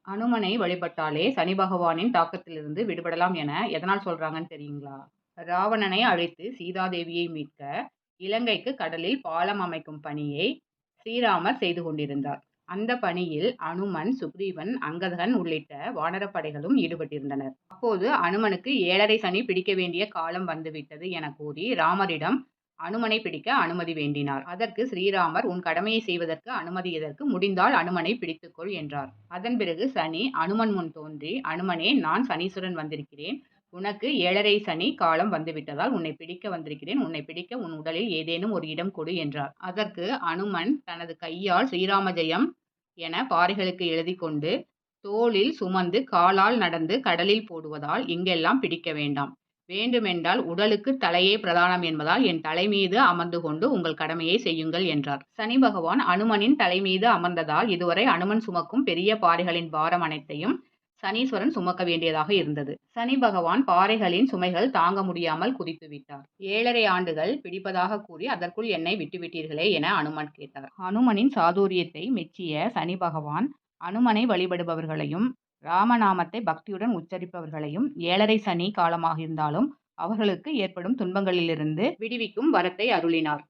அனுமனை வழிபட்டாலே சனி பகவானின் தாக்கத்திலிருந்து விடுபடலாம் என எதனால் சொல்றாங்கன்னு தெரியுங்களா? ராவணனை அழித்து சீதாதேவியை மீட்க இலங்கைக்கு கடலில் பாலம் அமைக்கும் பணியை ஸ்ரீராமர் செய்து கொண்டிருந்தார். அந்த பணியில் அனுமன், சுக்ரீவன், அங்கதன் உள்ளிட்ட வானரப் படைகளும் ஈடுபட்டிருந்தனர். அப்போது அனுமனுக்கு 7.5 சனி பிடிக்க வேண்டிய காலம் வந்துவிட்டது என கூறி ராமரிடம் அனுமனை பிடிக்க அனுமதி வேண்டினார். அதற்கு ஸ்ரீராமர், உன் கடமையை செய்வதற்கு அனுமதி எதற்கு? முடிந்தால் அனுமனை பிடித்துக்கொள் என்றார். அதன் பிறகு சனி அனுமன் முன் தோன்றி, அனுமனே, நான் சனீஸ்வரன் வந்திருக்கிறேன். உனக்கு 7.5 சனி காலம் வந்துவிட்டதால் உன்னை பிடிக்க வந்திருக்கிறேன். உன்னை பிடிக்க உன் உடலில் ஏதேனும் ஒரு இடம் கொடு என்றார். அதற்கு அனுமன் தனது கையால் ஸ்ரீராம ஜெயம் என பாறைகளுக்கு எழுதி கொண்டு தோளில் சுமந்து காலால் நடந்து கடலில் போடுவதால் இங்கெல்லாம் பிடிக்க வேண்டாம். வேண்டுமென்றால் உடலுக்கு தலையே பிரதானம் என்பதால் என் தலை மீது அமர்ந்து கொண்டு உங்கள் கடமையை செய்யுங்கள் என்றார். சனி பகவான் அனுமனின் தலை மீது அமர்ந்ததால் இதுவரை அனுமன் சுமக்கும் பெரிய பாறைகளின் பாரம் அனைத்தையும் சனீஸ்வரன் சுமக்க வேண்டியதாக இருந்தது. சனி பகவான் பாறைகளின் சுமைகள் தாங்க முடியாமல் குதித்து விட்டார். 7.5 ஆண்டுகள் பிடிப்பதாக கூறி அதற்குள் என்னை விட்டுவிட்டீர்களே என அனுமன் கேட்டார். அனுமனின் சாதுரியத்தை மெச்சிய சனி பகவான் அனுமனை வழிபடுபவர்களையும் ராமநாமத்தை பக்தியுடன் உச்சரிப்பவர்களையும் 7.5 சனி காலமாக இருந்தாலும் அவர்களுக்கு ஏற்படும் துன்பங்களிலிருந்து விடுவிக்கும் வரத்தை அருளினார்.